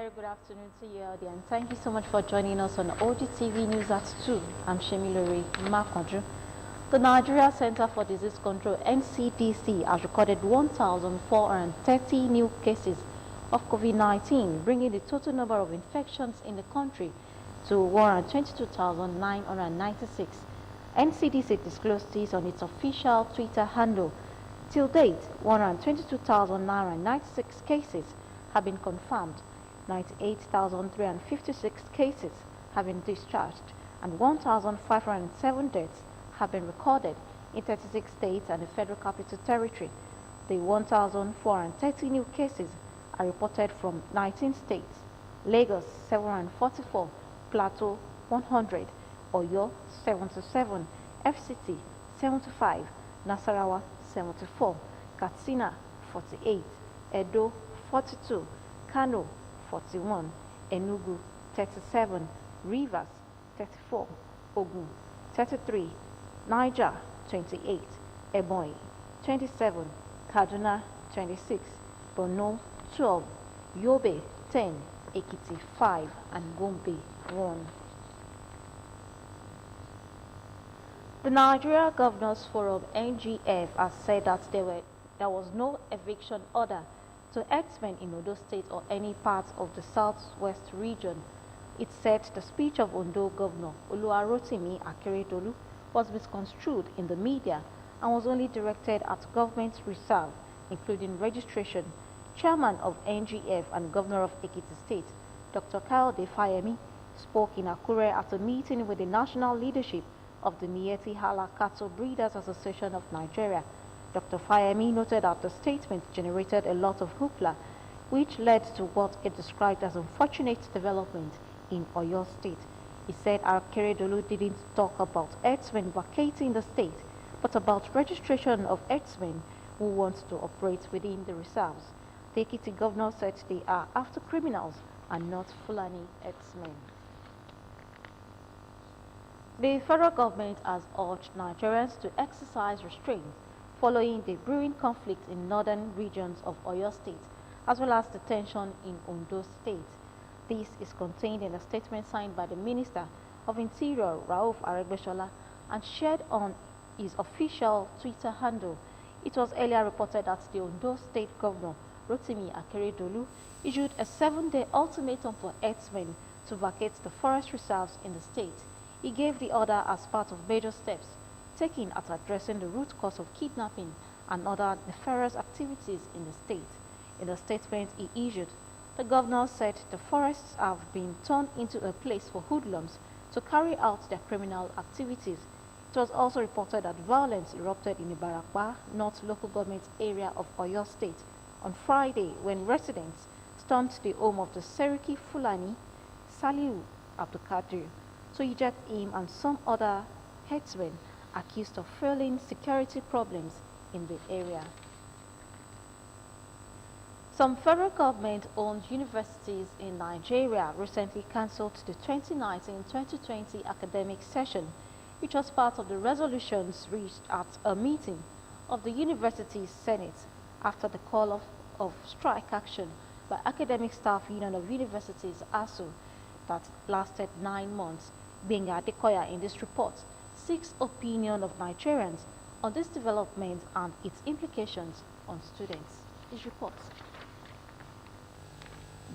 very good afternoon to you, audience. Thank you so much for joining us on OGTV News at 2. I'm Shemilore Makonju. The Nigeria Center for Disease Control, NCDC, has recorded 1,430 new cases of COVID-19, bringing the total number of infections in the country to 122,996. NCDC disclosed this on its official Twitter handle. Till date, 122,996 cases have been confirmed, 98,356 cases have been discharged, and 1,507 deaths have been recorded in 36 states and the Federal Capital Territory. The 1,430 new cases are reported from 19 states: Lagos 744, Plateau 100, Oyo 77, FCT 75, Nasarawa 74, Katsina 48, Edo 42, Kano 41, Enugu 37, Rivers 34, Ogun 33, Niger 28, Ebonyi 27, Kaduna 26, Borno 12, Yobe 10, Ekiti 5, and Gombe 1. The Nigeria Governors Forum (NGF) has said that there was no eviction order to herdsmen in Ondo State or any part of the southwest region. It said the speech of Ondo Governor Oluwarotimi Akeredolu was misconstrued in the media and was only directed at government reserve, including registration. Chairman of NGF and Governor of Ekiti State, Dr. Kayode Fayemi, spoke in Akure at a meeting with the national leadership of the Miyetti Allah Cattle Breeders Association of Nigeria. Dr. Fayemi noted that the statement generated a lot of hoopla, which led to what it described as unfortunate development in Oyo State. He said Akeredolu didn't talk about herdsmen vacating the state, but about registration of herdsmen who want to operate within the reserves. The Ekiti governor said they are after criminals and not Fulani herdsmen. The federal government has urged Nigerians to exercise restraint following the brewing conflict in northern regions of Oyo State, as well as the tension in Ondo State. This is contained in a statement signed by the Minister of Interior, Rauf Aregbesola, and shared on his official Twitter handle. It was earlier reported that the Ondo State Governor, Rotimi Akeredolu, issued a 7-day ultimatum for herdsmen to vacate the forest reserves in the state. He gave the order as part of major steps taken at addressing the root cause of kidnapping and other nefarious activities in the state. In a statement he issued, the governor said the forests have been turned into a place for hoodlums to carry out their criminal activities. It was also reported that violence erupted in Ibarakwa, North local government area of Oyo State, on Friday when residents stormed the home of the Seriki Fulani, Saliu Abdulkadir, to eject him and some other herdsmen accused of fueling security problems in the area. Some federal government-owned universities in Nigeria recently cancelled the 2019-2020 academic session, which was part of the resolutions reached at a meeting of the University Senate after the call of strike action by Academic Staff Union of Universities, ASU, that lasted 9 months. Benga Adekoya in this report seeks opinion of Nigerians on this development and its implications on students. His report.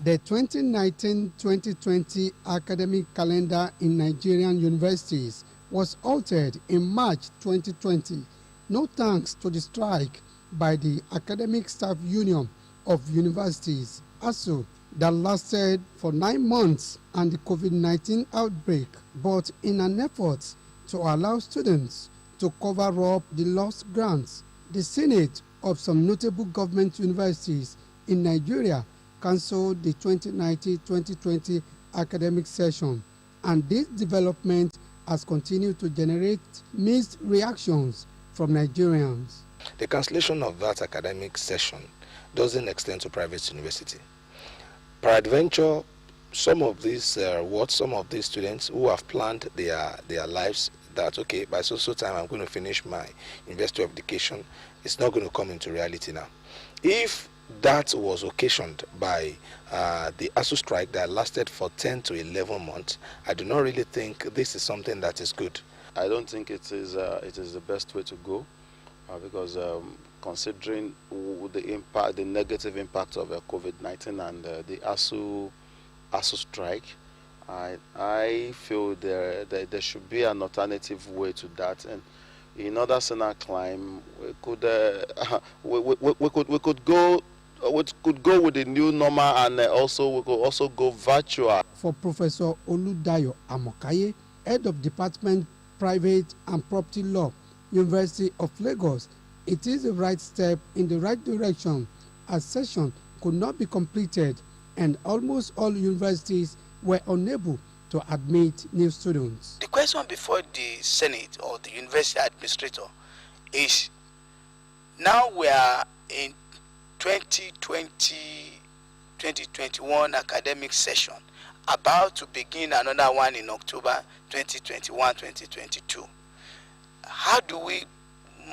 The 2019-2020 academic calendar in Nigerian universities was altered in March 2020, no thanks to the strike by the Academic Staff Union of Universities, ASU, that lasted for 9 months and the COVID-19 outbreak, but in an effort to allow students to cover up the lost grants, the Senate of some notable government universities in Nigeria cancelled the 2019-2020 academic session, and this development has continued to generate mixed reactions from Nigerians. The cancellation of that academic session doesn't extend to private university. Peradventure, some of these students who have planned their lives that, okay, by so time I'm going to finish my University of Education, it's not going to come into reality now. If that was occasioned by the ASU strike that lasted for 10 to 11 months, I do not really think this is something that is good. I don't think it is the best way to go, because considering the negative impact of COVID-19 and the ASU strike, I feel there should be an alternative way to that. And in order to climb, we could go with the new normal, and we could also go virtual. For Professor Oludayo Amokaye, head of Department Private and Property Law, University of Lagos, it is the right step in the right direction as session could not be completed and almost all universities were unable to admit new students. The question before the Senate or the university administrator is, now we are in 2020-2021 academic session, about to begin another one in October 2021-2022. How do we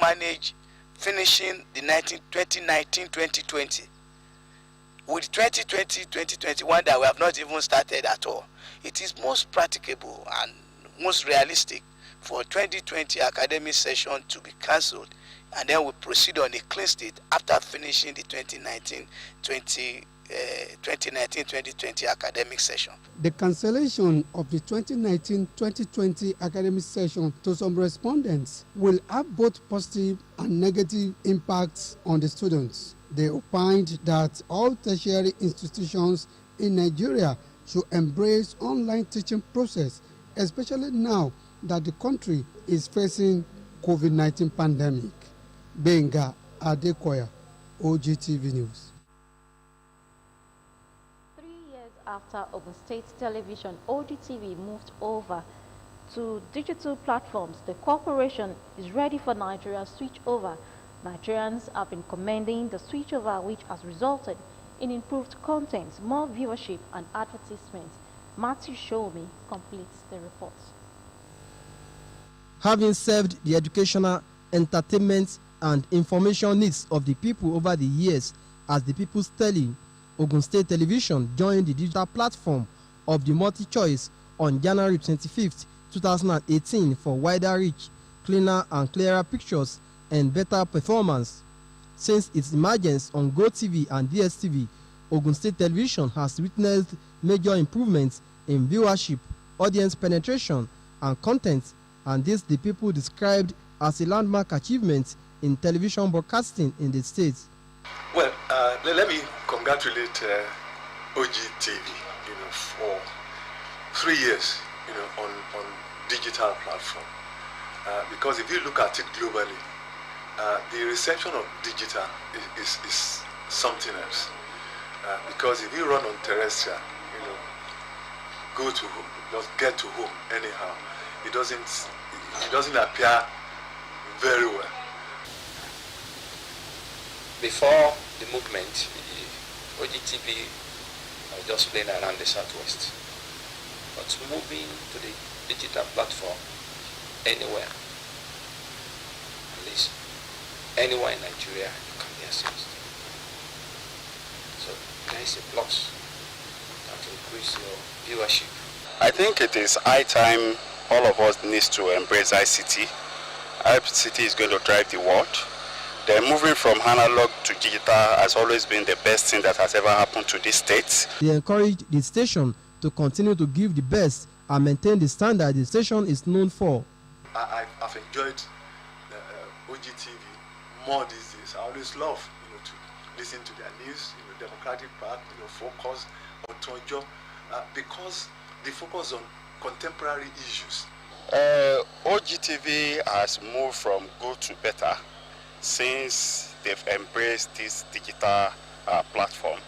manage finishing the 2019-2020 with 2020-2021 that we have not even started at all? It is most practicable and most realistic for 2020 academic session to be cancelled, and then we proceed on a clean state after finishing the 2019-2020 academic session. The cancellation of the 2019-2020 academic session to some respondents will have both positive and negative impacts on the students. They opined that all tertiary institutions in Nigeria should embrace online teaching process, especially now that the country is facing COVID-19 pandemic. Benga Adekoya, OGTV News. 3 years after Ogun State Television OGTV moved over to digital platforms, the corporation is ready for Nigeria's switchover. Nigerians have been commending the switchover, which has resulted in improved content, more viewership and advertisements. Matthew Shomi completes the report. Having served the educational, entertainment and information needs of the people over the years as the People's Tele, Ogun State Television joined the digital platform of the multi-choice on January 25, 2018 for wider reach, cleaner and clearer pictures and better performance. Since its emergence on GoTV and DSTV, Ogun State Television has witnessed major improvements in viewership, audience penetration and content, and this the people described as a landmark achievement in television broadcasting in the state. Well, let me congratulate OGTV, for 3 years, on digital platform. Because if you look at it globally, the reception of digital is something else. Because if you run on terrestrial, go to home, just get to home anyhow, it doesn't appear very well. Before the movement, OGTV was just playing around the southwest. But moving to the digital platform, anywhere, at least anywhere in Nigeria, you can be accessed. So there is a plus that will increase your viewership. I think it is high time all of us needs to embrace ICT. ICT is going to drive the world. The moving from analog to digital has always been the best thing that has ever happened to this state. They encouraged the station to continue to give the best and maintain the standard the station is known for. I've enjoyed OGTV more these days. I always love to listen to their news, Democratic Park, Focus, Otonjo, because they focus on contemporary issues. OGTV has moved from good to better since they've embraced this digital platform.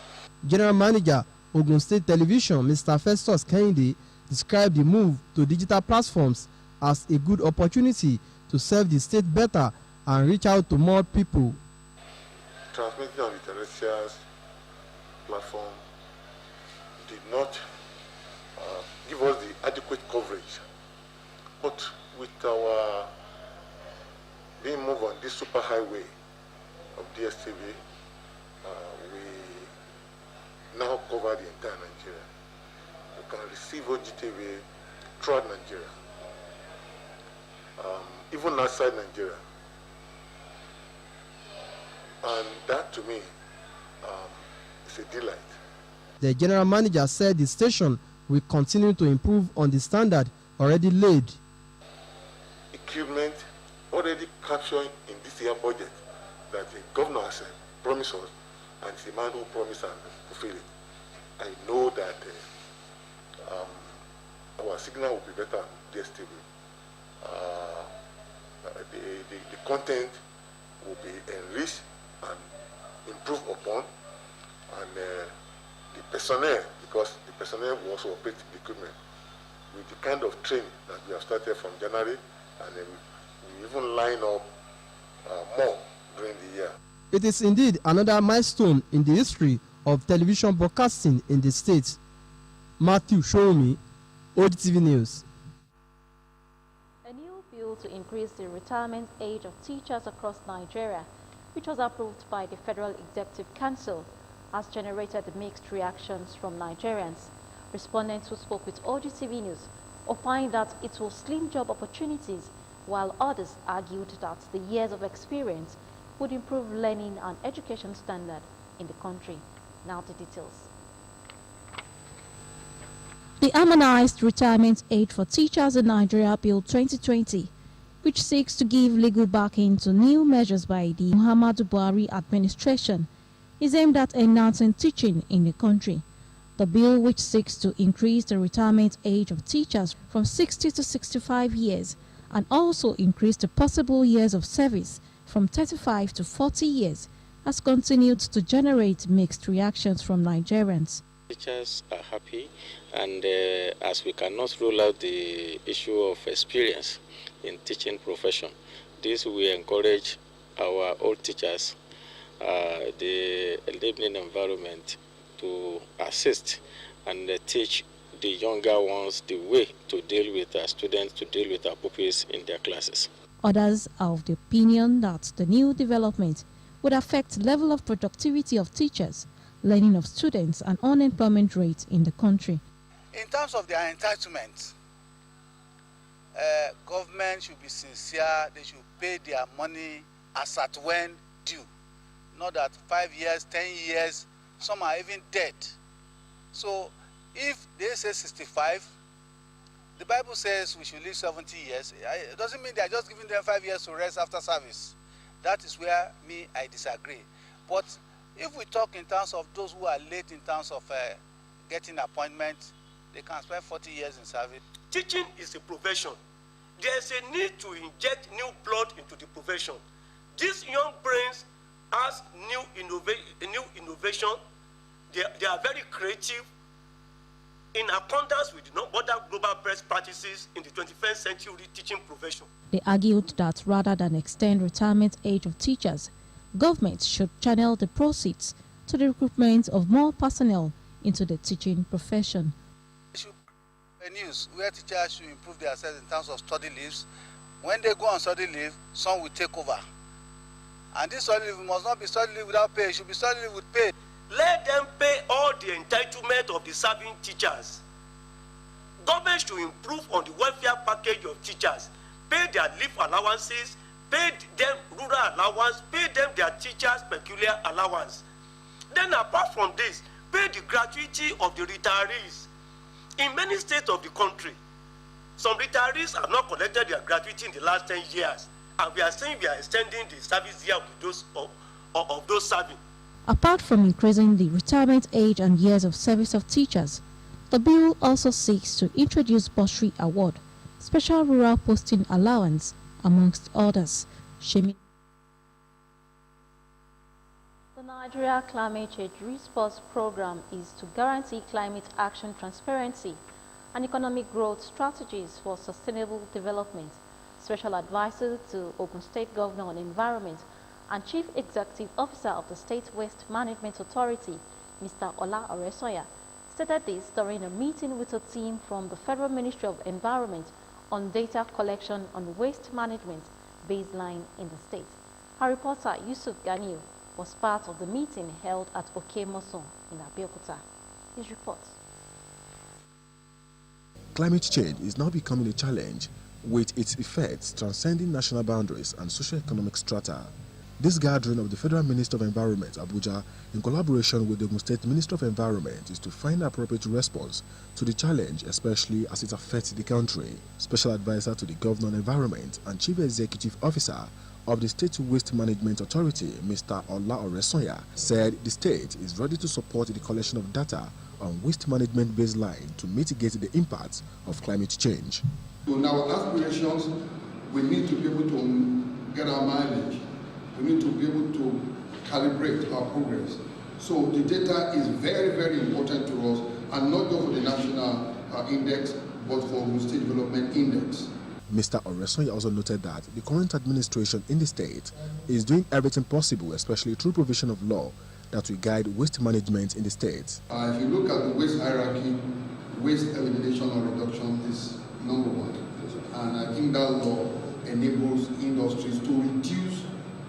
General Manager, Ogun State Television, Mr. Festus Kehinde, described the move to digital platforms as a good opportunity to serve the state better and reach out to more people. Transmitting on the terrestrial platform did not give us the adequate coverage, but with our being moved on this superhighway of DSTV, we now cover the entire Nigeria. You can receive OGTV throughout Nigeria, even outside Nigeria. And that to me is a delight. The general manager said the station will continue to improve on the standard already laid. Equipment already captured in this year budget that the governor has promised us, and it's the man who promised and fulfill it. I know that our signal will be better on DSTV. The content will be enriched and improved upon, and the personnel, because the personnel will also operate the equipment with the kind of training that we have started from January, and then we even line up more during the year. It is indeed another milestone in the history of television broadcasting in the state. Matthew Shomi, OGTV News. A new bill to increase the retirement age of teachers across Nigeria, which was approved by the Federal Executive Council, has generated mixed reactions from Nigerians. Respondents who spoke with OGTV News opined that it will slim job opportunities, while others argued that the years of experience would improve learning and education standard in the country. Now the details. The Harmonized Retirement Age for Teachers in Nigeria Bill 2020, which seeks to give legal backing to new measures by the Muhammadu Buhari administration, is aimed at enhancing teaching in the country. The bill, which seeks to increase the retirement age of teachers from 60 to 65 years and also increase the possible years of service from 35 to 40 years, has continued to generate mixed reactions from Nigerians. Teachers are happy, and as we cannot rule out the issue of experience in teaching profession, this will encourage our old teachers, the enabling environment, to assist and teach the younger ones the way to deal with our students, to deal with our pupils in their classes. Others are of the opinion that the new development would affect level of productivity of teachers, learning of students, and unemployment rate in the country. In terms of their entitlement, government should be sincere. They should pay their money as at when due. Not that 5 years, 10 years, some are even dead. So if they say 65, the Bible says we should live 70 years. It doesn't mean they are just giving them 5 years to rest after service. That is where I disagree. But if we talk in terms of those who are late in terms of getting appointments, they can spend 40 years in service. Teaching is a profession. There is a need to inject new blood into the profession. These young brains has new innovation. They are very creative, in accordance with other global best practices in the 21st century teaching profession. They argued that rather than extend retirement age of teachers, government should channel the proceeds to the recruitment of more personnel into the teaching profession. A news where teachers should improve themselves in terms of study leaves. When they go on study leave, some will take over. And this study leave must not be study leave without pay. It should be study leave with pay. Let them pay all the entitlement of the serving teachers. Government should improve on the welfare package of teachers. Pay their leave allowances, pay them rural allowance, pay them their teachers' peculiar allowance. Then apart from this, pay the gratuity of the retirees. In many states of the country, some retirees have not collected their gratuity in the last 10 years. And we are saying we are extending the service year of those serving. Apart from increasing the retirement age and years of service of teachers, the bill also seeks to introduce bursary award, special rural posting allowance, amongst others. The Nigeria Climate Change Response Program is to guarantee climate action transparency and economic growth strategies for sustainable development. Special Advisor to Ogun State Governor on Environment and Chief Executive Officer of the State Waste Management Authority, Mr. Ola Oresoya, stated this during a meeting with a team from the Federal Ministry of Environment on data collection on waste management baseline in the state. Our reporter Yusuf Ganiu was part of the meeting held at Okemoson in Abeokuta. His report. Climate change is now becoming a challenge, with its effects transcending national boundaries and socio-economic strata. This gathering of the Federal Minister of Environment, Abuja, in collaboration with the Ogun State Minister of Environment, is to find an appropriate response to the challenge, especially as it affects the country. Special Advisor to the Governor on Environment and Chief Executive Officer of the State Waste Management Authority, Mr. Ola Oresonya, said the state is ready to support the collection of data on waste management baseline to mitigate the impacts of climate change. So in our aspirations, we need to be able to get our mileage. We need to be able to calibrate our progress. So the data is very, very important to us, and not just for the national index, but for the State Development Index. Mr. Oresonya also noted that the current administration in the state is doing everything possible, especially through provision of law, that will guide waste management in the state. If you look at the waste hierarchy, waste elimination or reduction is number one. And I think that law enables industries to reduce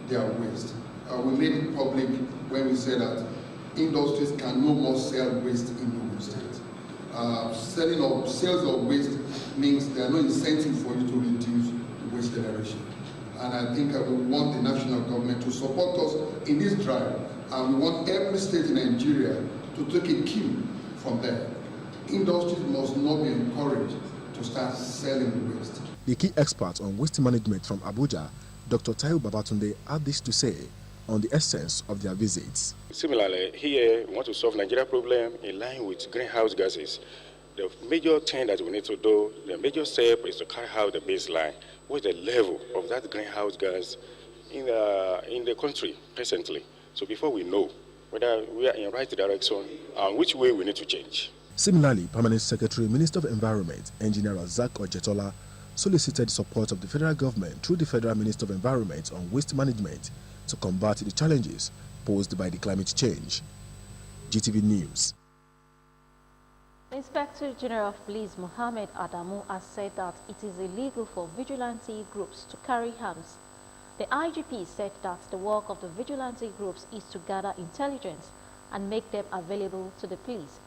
their waste. We made it public when we said that industries can no more sell waste in Ogun State. Sales of waste means there are no incentive for you to reduce waste generation. And I think we want the national government to support us in this drive. And we want every state in Nigeria to take a cue from there. Industries must not be encouraged to start selling the waste. The key expert on waste management from Abuja, Dr. Taiwo Babatunde, had this to say on the essence of their visits. Similarly, here we want to solve Nigeria problem in line with greenhouse gases. The major thing that we need to do, the major step is to carry out the baseline. What is the level of that greenhouse gas in the country presently? So before we know whether we are in the right direction and which way we need to change. Similarly, Permanent Secretary, Minister of Environment, Engineer Razak Ojetola, solicited support of the federal government through the Federal Minister of Environment on waste management to combat the challenges posed by the climate change. GTV News. Inspector General of Police Mohammed Adamu has said that it is illegal for vigilante groups to carry arms. The IGP said that the work of the vigilante groups is to gather intelligence and make them available to the police.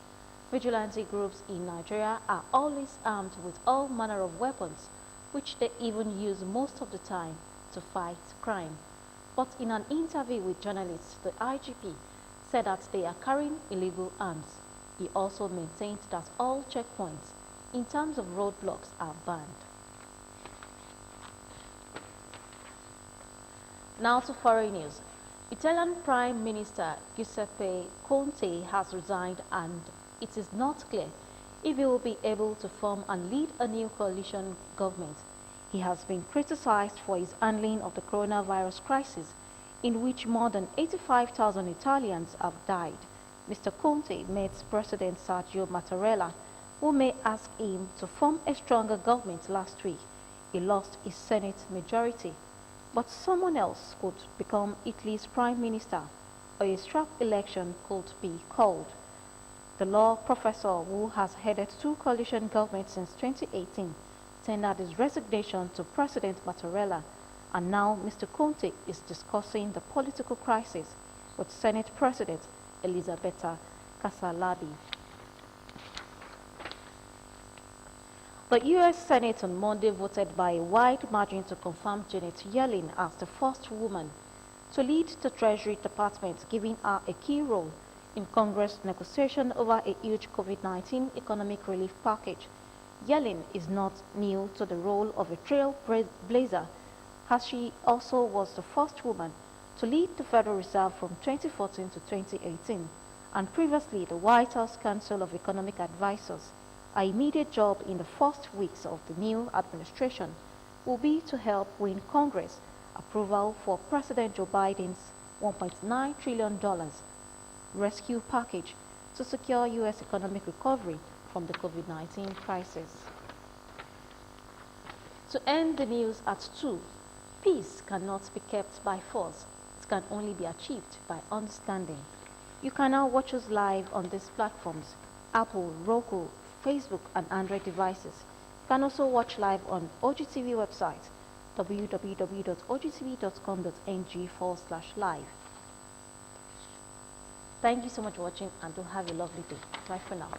Vigilante groups in Nigeria are always armed with all manner of weapons, which they even use most of the time to fight crime. But in an interview with journalists, the IGP said that they are carrying illegal arms. He also maintained that all checkpoints in terms of roadblocks are banned. Now to foreign news. Italian Prime Minister Giuseppe Conte has resigned, and it is not clear if he will be able to form and lead a new coalition government. He has been criticized for his handling of the coronavirus crisis, in which more than 85,000 Italians have died. Mr. Conte met President Sergio Mattarella, who may ask him to form a stronger government last week. He lost his Senate majority, but someone else could become Italy's prime minister, or a strap election could be called. The law professor, who has headed two coalition governments since 2018, tendered his resignation to President Mattarella, and now Mr. Conte is discussing the political crisis with Senate President Elisabetta Casalabi. The U.S. Senate on Monday voted by a wide margin to confirm Janet Yellen as the first woman to lead the Treasury Department, giving her a key role in Congress negotiation over a huge COVID-19 economic relief package. Yellen is not new to the role of a trailblazer, as she also was the first woman to lead the Federal Reserve from 2014 to 2018, and previously the White House Council of Economic Advisors. Her immediate job in the first weeks of the new administration will be to help win Congress approval for President Joe Biden's $1.9 trillion rescue package to secure U.S. economic recovery from the COVID-19 crisis. To end the news at 2, peace cannot be kept by force. It can only be achieved by understanding. You can now watch us live on these platforms: Apple, Roku, Facebook, and Android devices. You can also watch live on OGTV website, www.ogtv.com.ng/live. Thank you so much for watching and do have a lovely day. Bye for now.